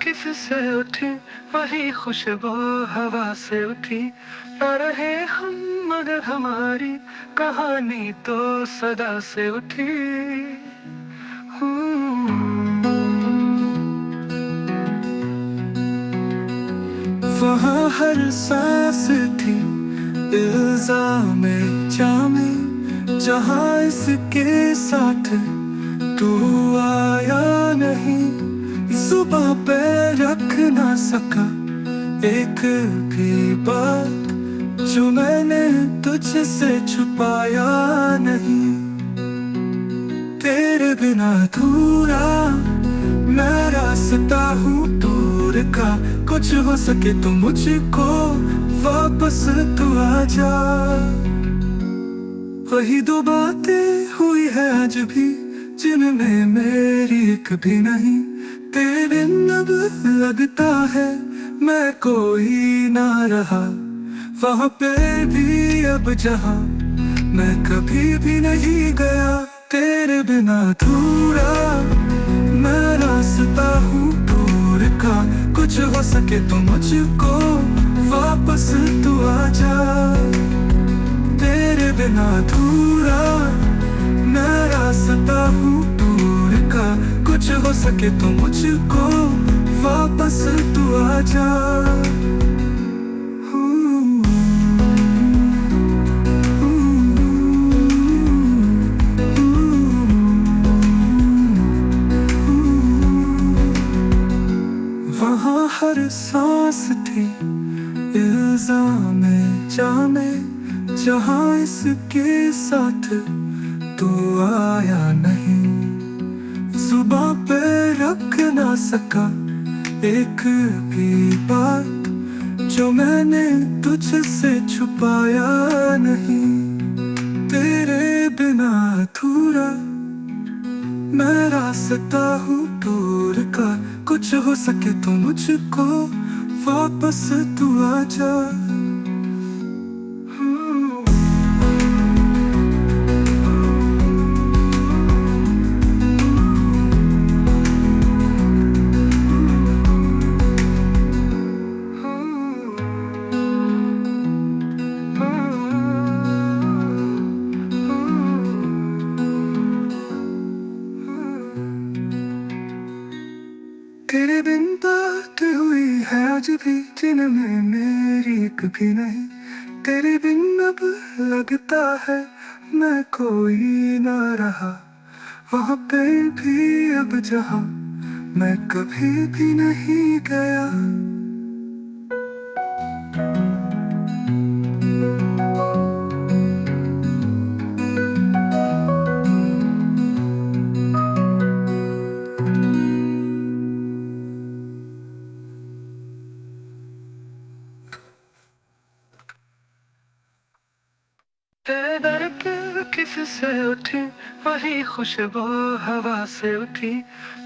किससे उठी वही खुशबू हवा से उठी। न रहे हम मगर हमारी कहानी तो सदा से उठी। वहाँ हर सांस थी इल्जाम जामे, जहाँ इसके साथ तू आया नहीं। जुबां पे रख ना सका एक भी बात जो मैंने तुझसे छुपाया नहीं। तेरे बिना अधूरा मैं रास्ता हूँ दूर का, कुछ हो सके तो मुझको वापस तू आ जा। वही दो बातें हुई है आज भी जिनमें मेरी एक भी नहीं। तेरे बिन अब लगता है मैं कोई ना रहा, वहाँ पे भी अब जहाँ मैं कभी भी नहीं गया। तेरे बिना अधूरा मैं रास्ता हूँ दूर का, कुछ हो सके तो मुझको वापस तू आ जा। तेरे बिना अधूरा मैं रास्ता हूँ दूर का, कुछ हो सके तो मुझको वापस तू आ जा। वहाँ हर सांस थी इल्जाम जामे, जहाँ इसके साथ तू आया नहीं। जुबां पे रख ना सका एक भी बात जो मैंने तुझसे छुपाया नहीं। तेरे बिना अधूरा मैं रास्ता हूँ दूर का, कुछ हो सके तो मुझको वापस तू आ जा। तेरे बिन बात हुई है आज भी जिनमें मेरी एक भी नहीं। तेरे बिन अब लगता है मैं कोई ना रहा, वहाँ पे भी अब जहाँ मैं कभी भी नहीं गया। तेरे दर पे किससे उठी वही खुशबू हवा से उठी।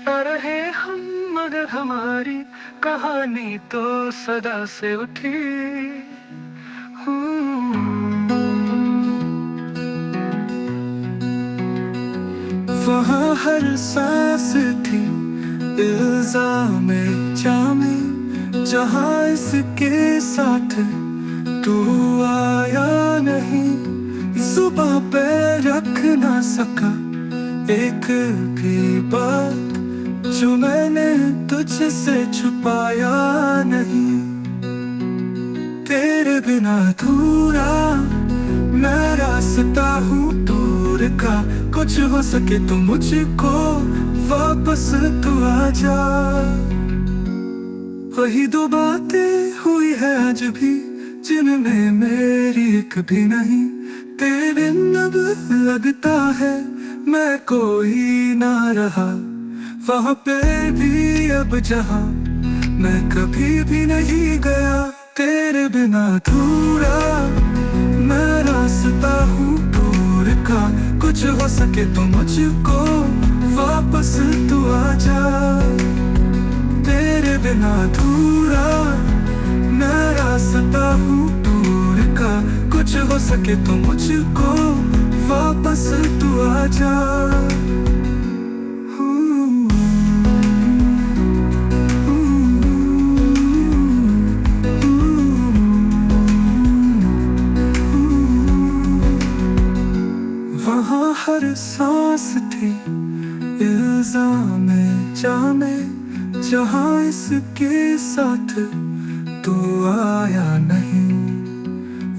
न रहे हम मगर हमारी कहानी तो सदा से उठी। वहाँ हर सांस थी इल्जाम जामे, जहाँ इसके साथ तू आया नहीं। जुबां पे रख ना सका एक भी बात जो मैंने तुझसे छुपाया नहीं। तेरे बिना अधूरा मैं रास्ता हूँ दूर का, कुछ हो सके तो मुझको वापस तू आ जा। वही दो बातें हुई है आज भी जिनमें मेरी एक भी नहीं। तेरे बिन अब लगता है मैं कोई ना रहा, वहाँ पे भी अब जहाँ मैं कभी भी नहीं गया। तेरे बिना अधूरा मैं रास्ता हूँ दूर का, कुछ हो सके तो मुझको वापस तू आ जा। तेरे बिना अधूरा मैं रास्ता हूँ दूर का, कुछ हो सके तो मुझको वापस तू आ जा। में जहाँ इसके साथ तू आया नहीं।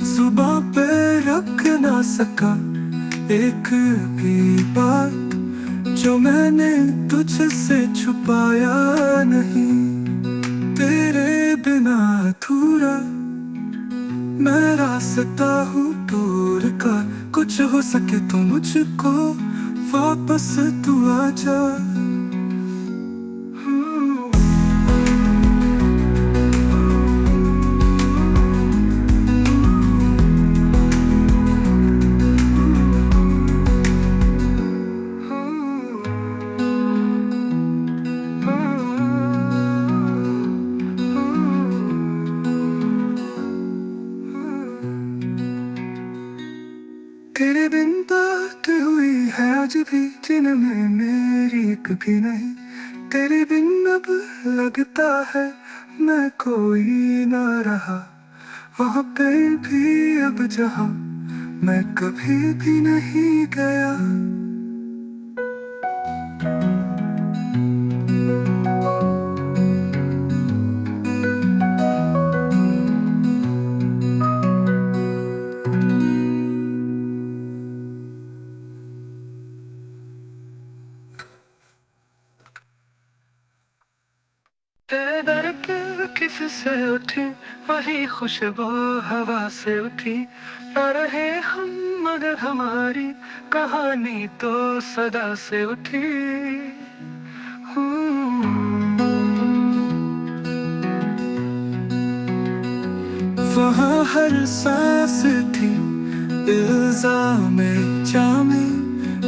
जुबां पे रख ना सका एक भी बात जो मैंने तुझसे छुपाया नहीं। तेरे बिना अधूरा मैं रास्ता हूँ दूर का, कुछ हो सके तो मुझको वापस तू आजा। तेरे बिन बात हुई है आज भी जिनमें मेरी कभी नहीं। तेरे बिन अब लगता है मैं कोई ना रहा, वहाँ पे भी अब जहाँ मैं कभी भी नहीं गया। तेरे दर पे किससे उठी वही खुशबू हवा से उठी। न रहे हम मगर हमारी कहानी तो सदा से उठी। वहाँ हर सांस थी इल्जाम जामे,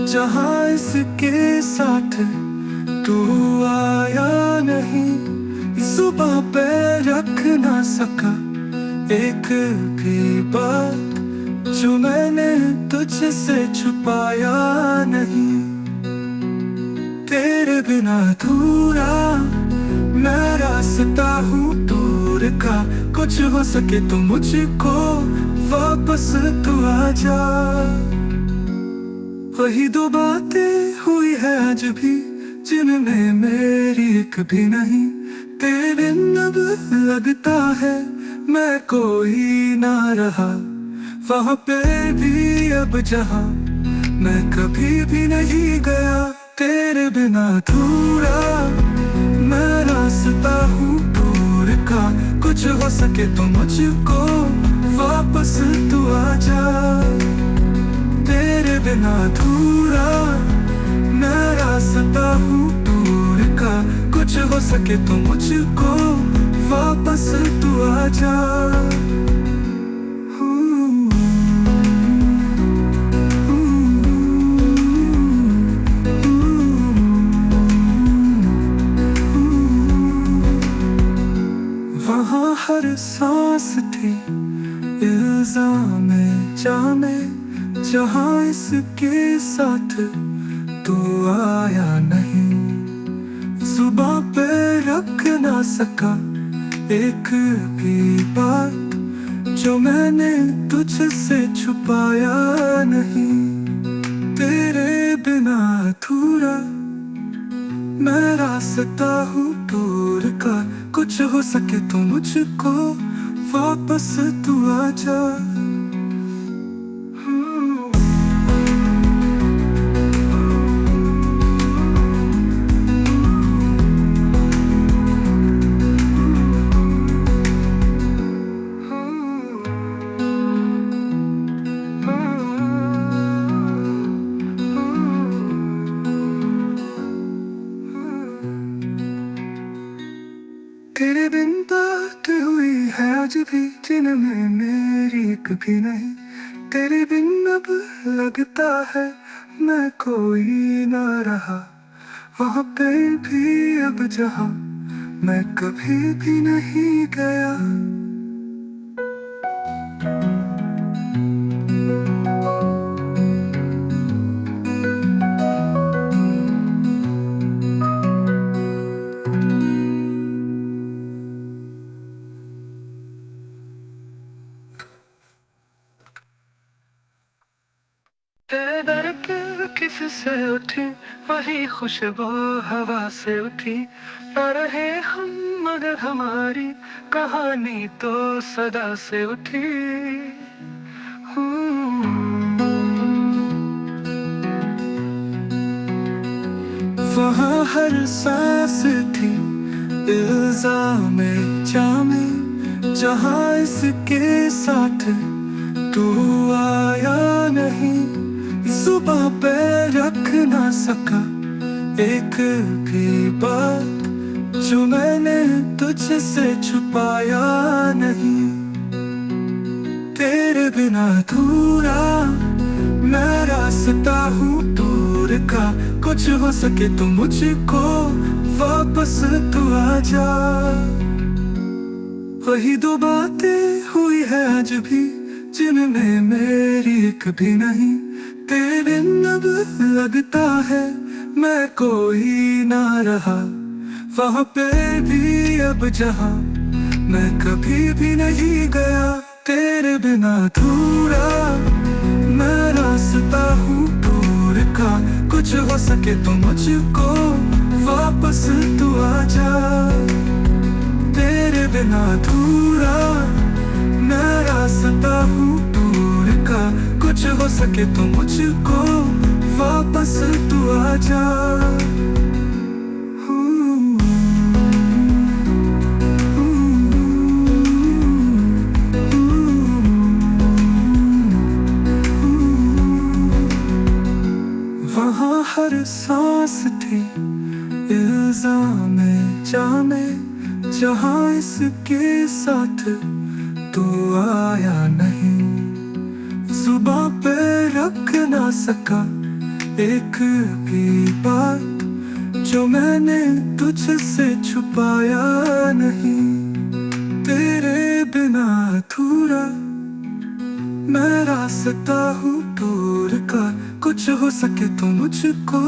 जहाँ इसके साथ तू आया नहीं। जुबां पे रख ना सका एक भी बात जो मैंने तुझसे छुपाया नहीं। तेरे बिना अधूरा मैं रास्ता हूँ दूर का, कुछ हो सके तो मुझको वापस तू आजा। वही दो बातें हुई है आज भी जिनमें मेरी एक भी नहीं। तेरे बिन अब लगता है मैं कोई ना रहा, वहाँ पे भी अब जहाँ मैं कभी भी नहीं गया। तेरे बिना अधूरा मैं रास्ता हूँ दूर का, कुछ हो सके तो मुझको वापस तू आजा। तेरे बिना अधूरा मैं रास्ता हूँ दूर का, कुछ हो सके तो मुझको वापस तू आजा। वहाँ हर सांस थी इल्जाम जामे, जहाँ इसके साथ तू आया नहीं। जुबां पे रख ना सका एक भी बात जो मैंने तुझसे छुपाया नहीं। तेरे बिना अधूरा मैं रास्ता हूँ दूर का, कुछ हो सके तो मुझको वापस तू आजा। तेरे बिन बात हुई है आज भी जिनमें मेरी कभी नहीं। तेरे बिन अब लगता है मैं कोई ना रहा, वहाँ पे भी अब जहाँ मैं कभी भी नहीं गया। तेरे दर पे किस से उठी, वही खुशबू हवा से उठी। न रहे हम मगर हमारी कहानी तो सदा से उठी। वहाँ हर सांस थी इल्जाम जामे, जहाँ इसके साथ तू आया नहीं। जुबां पे रख ना सका एक भी बात, जो मैंने तुझसे छुपाया नहीं। तेरे बिना अधूरा मैं रास्ता हूँ दूर का, कुछ हो सके तो मुझको वापस तू आ जा। वही दो बातें हुई है आज भी, जिनमें मेरी कभी नहीं। तेरे बिन अब लगता है मैं कोई ना रहा, वहाँ पे भी अब जहाँ मैं कभी भी नहीं गया। तेरे बिना अधूरा मैं रास्ता हूँ दूर का, कुछ हो सके तो मुझको वापस तू आ जा। तेरे बिना अधूरा मैं रास्ता हूँ दूर का, कुछ हो सके तो मुझको वापस तू आ जा। वहाँ हर सांस थी इल्जाम जामे, जहाँ इसके साथ तू आया नहीं। जुबां पे रख ना सका एक भी बात, जो मैंने तुझसे छुपाया नहीं। तेरे बिना अधूरा मैं रास्ता हूँ दूर का, कुछ हो सके तो मुझको